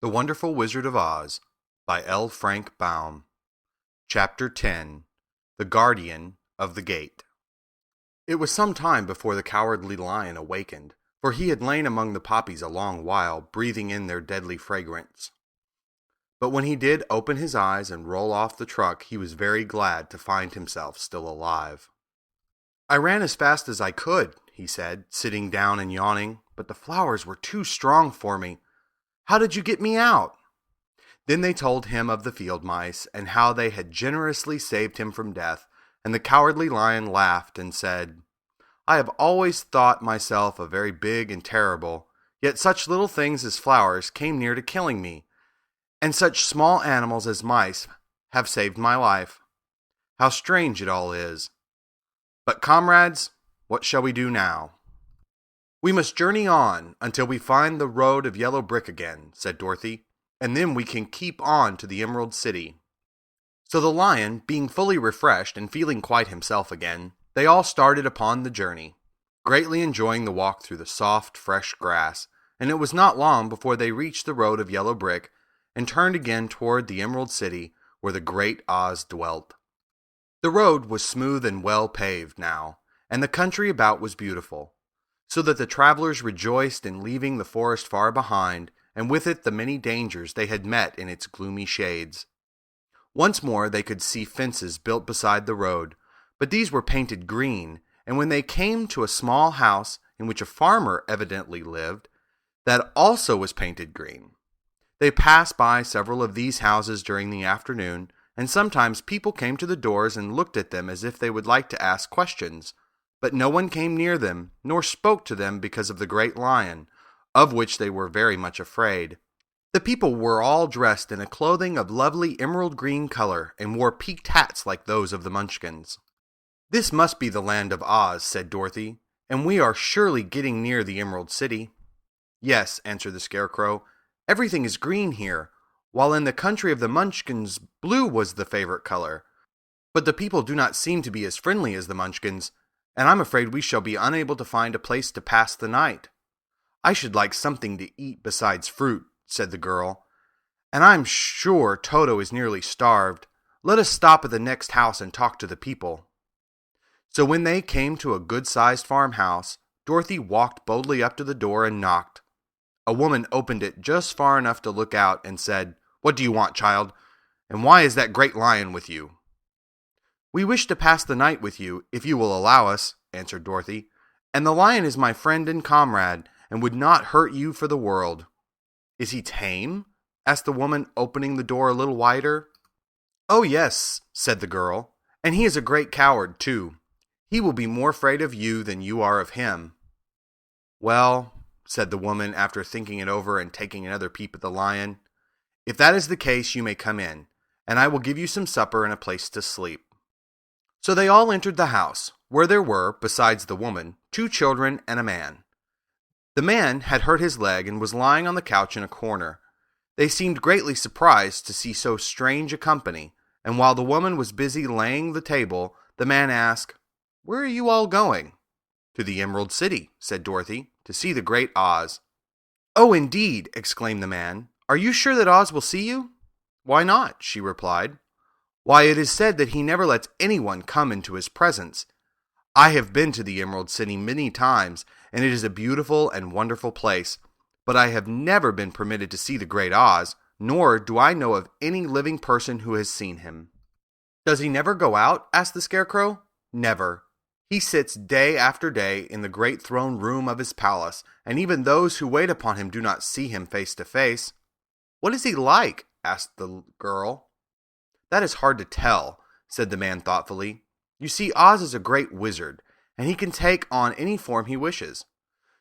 The Wonderful Wizard of Oz by L. Frank Baum. Chapter 10. The Guardian of the Gate. It was some time before the Cowardly Lion awakened, for he had lain among the poppies a long while, breathing in their deadly fragrance. But when he did open his eyes and roll off the truck, he was very glad to find himself still alive. "I ran as fast as I could," he said, sitting down and yawning, "but the flowers were too strong for me. How did you get me out?" Then they told him of the field mice, and how they had generously saved him from death, and the Cowardly Lion laughed and said, "I have always thought myself a very big and terrible, yet such little things as flowers came near to killing me, and such small animals as mice have saved my life. How strange it all is! But comrades, what shall we do now?" "We must journey on until we find the road of yellow brick again," said Dorothy, "and then we can keep on to the Emerald City." So the lion, being fully refreshed and feeling quite himself again, they all started upon the journey, greatly enjoying the walk through the soft, fresh grass, and it was not long before they reached the road of yellow brick and turned again toward the Emerald City where the great Oz dwelt. The road was smooth and well paved now, and the country about was beautiful, so that the travelers rejoiced in leaving the forest far behind, and with it the many dangers they had met in its gloomy shades. Once more they could see fences built beside the road, but these were painted green, and when they came to a small house in which a farmer evidently lived, that also was painted green. They passed by several of these houses during the afternoon, and sometimes people came to the doors and looked at them as if they would like to ask questions, but no one came near them, nor spoke to them because of the great lion, of which they were very much afraid. The people were all dressed in a clothing of lovely emerald green color, and wore peaked hats like those of the Munchkins. "This must be the land of Oz," said Dorothy, "and we are surely getting near the Emerald City." "Yes," answered the Scarecrow, "everything is green here, while in the country of the Munchkins blue was the favorite color. But the people do not seem to be as friendly as the Munchkins, and I'm afraid we shall be unable to find a place to pass the night." "I should like something to eat besides fruit," said the girl, "and I'm sure Toto is nearly starved. Let us stop at the next house and talk to the people." So when they came to a good-sized farmhouse, Dorothy walked boldly up to the door and knocked. A woman opened it just far enough to look out and said, "What do you want, child? And why is that great lion with you?" "We wish to pass the night with you, if you will allow us," answered Dorothy, "and the lion is my friend and comrade, and would not hurt you for the world." "Is he tame?" asked the woman, opening the door a little wider. "Oh, yes," said the girl, "and he is a great coward, too. He will be more afraid of you than you are of him." "Well," said the woman, after thinking it over and taking another peep at the lion, "if that is the case, you may come in, and I will give you some supper and a place to sleep." So they all entered the house, where there were, besides the woman, 2 children and a man. The man had hurt his leg and was lying on the couch in a corner. They seemed greatly surprised to see so strange a company, and while the woman was busy laying the table, the man asked, "Where are you all going?" "To the Emerald City," said Dorothy, "to see the great Oz." "Oh, indeed!" exclaimed the man. "Are you sure that Oz will see you?" "Why not?" she replied. "Why, it is said that he never lets anyone come into his presence. I have been to the Emerald City many times, and it is a beautiful and wonderful place, but I have never been permitted to see the great Oz, nor do I know of any living person who has seen him." "Does he never go out?" asked the Scarecrow. "Never. He sits day after day in the great throne room of his palace, and even those who wait upon him do not see him face to face." "What is he like?" asked the girl. "That is hard to tell," said the man thoughtfully. "You see, Oz is a great wizard, and he can take on any form he wishes.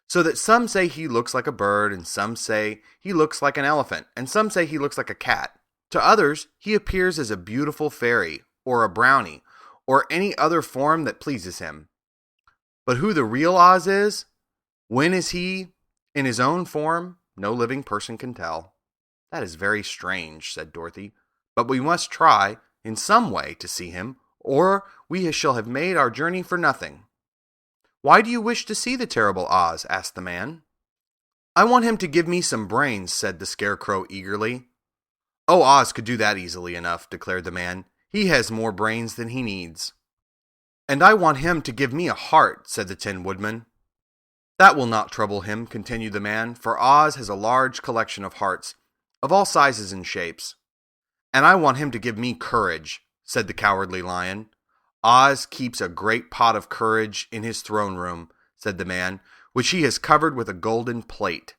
So that some say he looks like a bird, and some say he looks like an elephant, and some say he looks like a cat. To others, he appears as a beautiful fairy, or a brownie, or any other form that pleases him. But who the real Oz is, when is he in his own form, no living person can tell." "That is very strange," said Dorothy, "but we must try, in some way, to see him, or we shall have made our journey for nothing." "Why do you wish to see the terrible Oz?" asked the man. I want him to give me some brains, said the Scarecrow eagerly. Oh, Oz could do that easily enough, declared the man. He has more brains than he needs. And I want him to give me a heart, said the Tin Woodman. That will not trouble him, continued the man, for Oz has a large collection of hearts, of all sizes and shapes. And I want him to give me courage, said the Cowardly Lion. Oz keeps a great pot of courage in his throne room, said the man, which he has covered with a golden plate,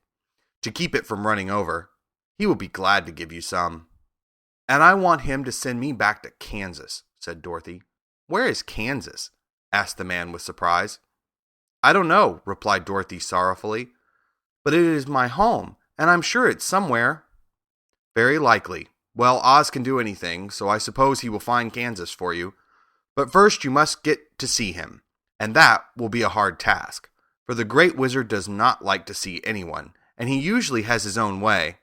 to keep it from running over. He will be glad to give you some. And I want him to send me back to Kansas, said Dorothy. Where is Kansas? Asked the man with surprise. I don't know, replied Dorothy sorrowfully, but it is my home, and I'm sure it's somewhere. Very likely. Well, Oz can do anything, so I suppose he will find Kansas for you. But first you must get to see him, and that will be a hard task, for the Great Wizard does not like to see anyone, and he usually has his own way.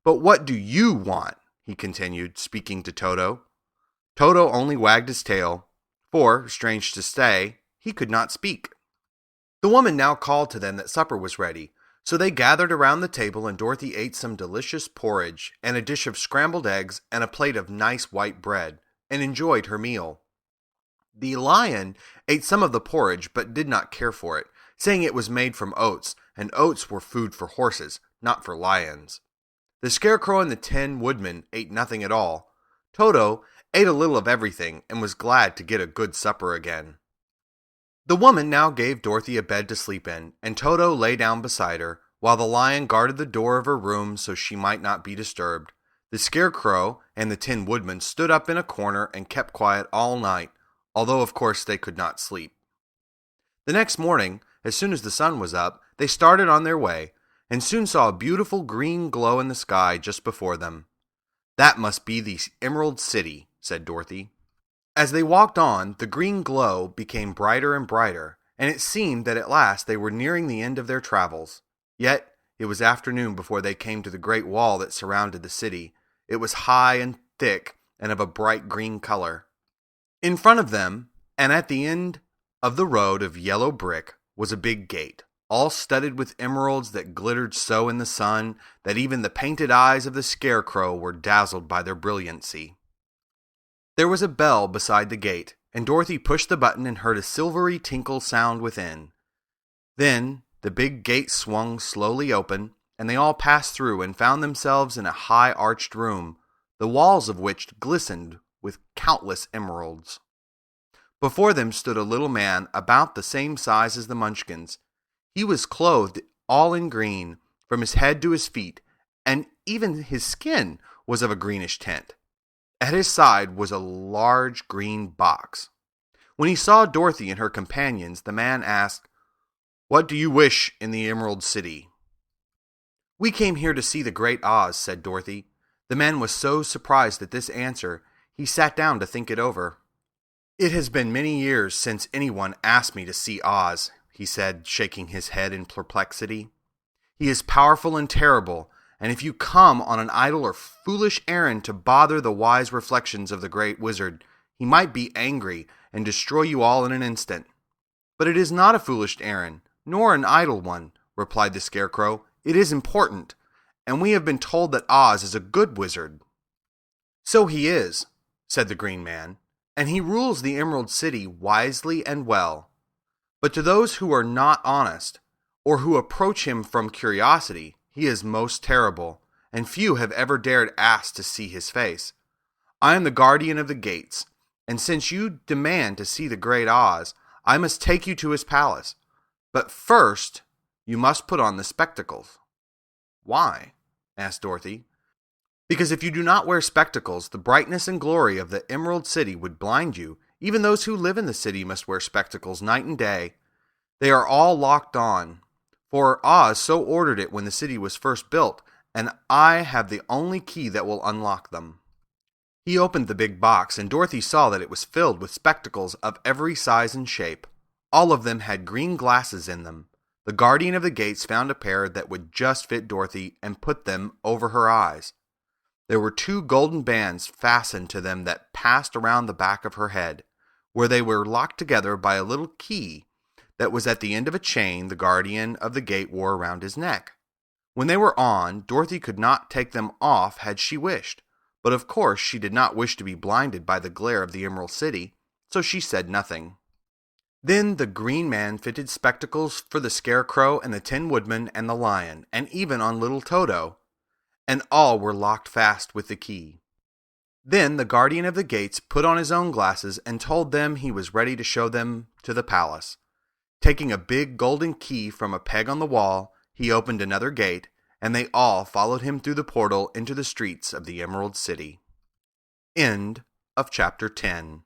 But what do you want? He continued, speaking to Toto. Toto only wagged his tail, for, strange to say, he could not speak. The woman now called to them that supper was ready, so they gathered around the table and Dorothy ate some delicious porridge and a dish of scrambled eggs and a plate of nice white bread, and enjoyed her meal. The lion ate some of the porridge but did not care for it, saying it was made from oats, and oats were food for horses, not for lions. The Scarecrow and the Tin Woodman ate nothing at all. Toto ate a little of everything and was glad to get a good supper again. The woman now gave Dorothy a bed to sleep in, and Toto lay down beside her, while the lion guarded the door of her room so she might not be disturbed. The Scarecrow and the Tin Woodman stood up in a corner and kept quiet all night, although of course they could not sleep. The next morning, as soon as the sun was up, they started on their way, and soon saw a beautiful green glow in the sky just before them. That must be the Emerald City, said Dorothy. As they walked on, the green glow became brighter and brighter, and it seemed that at last they were nearing the end of their travels. Yet it was afternoon before they came to the great wall that surrounded the city. It was high and thick and of a bright green color. In front of them, and at the end of the road of yellow brick, was a big gate, all studded with emeralds that glittered so in the sun that even the painted eyes of the Scarecrow were dazzled by their brilliancy. There was a bell beside the gate, and Dorothy pushed the button and heard a silvery tinkle sound within. Then the big gate swung slowly open, and they all passed through and found themselves in a high arched room, the walls of which glistened with countless emeralds. Before them stood a little man about the same size as the Munchkins. He was clothed all in green, from his head to his feet, and even his skin was of a greenish tint. At his side was a large green box. When he saw Dorothy and her companions, the man asked, "What do you wish in the Emerald City?" "We came here to see the Great Oz," said Dorothy. The man was so surprised at this answer, he sat down to think it over. "It has been many years since anyone asked me to see Oz," he said, shaking his head in perplexity. "He is powerful and terrible, and if you come on an idle or foolish errand to bother the wise reflections of the Great Wizard, he might be angry and destroy you all in an instant." "But it is not a foolish errand, nor an idle one," replied the Scarecrow. "It is important, and we have been told that Oz is a good wizard." "So he is," said the Green Man, "and he rules the Emerald City wisely and well. But to those who are not honest, or who approach him from curiosity, he is most terrible, and few have ever dared ask to see his face. I am the guardian of the gates, and since you demand to see the Great Oz, I must take you to his palace. But first, you must put on the spectacles." "Why?" asked Dorothy. "Because if you do not wear spectacles, the brightness and glory of the Emerald City would blind you. Even those who live in the city must wear spectacles night and day. They are all locked on, for Oz so ordered it when the city was first built, and I have the only key that will unlock them." He opened the big box, and Dorothy saw that it was filled with spectacles of every size and shape. All of them had green glasses in them. The guardian of the gates found a pair that would just fit Dorothy and put them over her eyes. There were 2 golden bands fastened to them that passed around the back of her head, where they were locked together by a little key that was at the end of a chain the guardian of the gate wore around his neck. When they were on, Dorothy could not take them off had she wished, but of course she did not wish to be blinded by the glare of the Emerald City, so she said nothing. Then the Green Man fitted spectacles for the Scarecrow and the Tin Woodman and the Lion, and even on little Toto, and all were locked fast with the key. Then the Guardian of the Gates put on his own glasses and told them he was ready to show them to the palace. Taking a big golden key from a peg on the wall, he opened another gate, and they all followed him through the portal into the streets of the Emerald City. End of Chapter 10.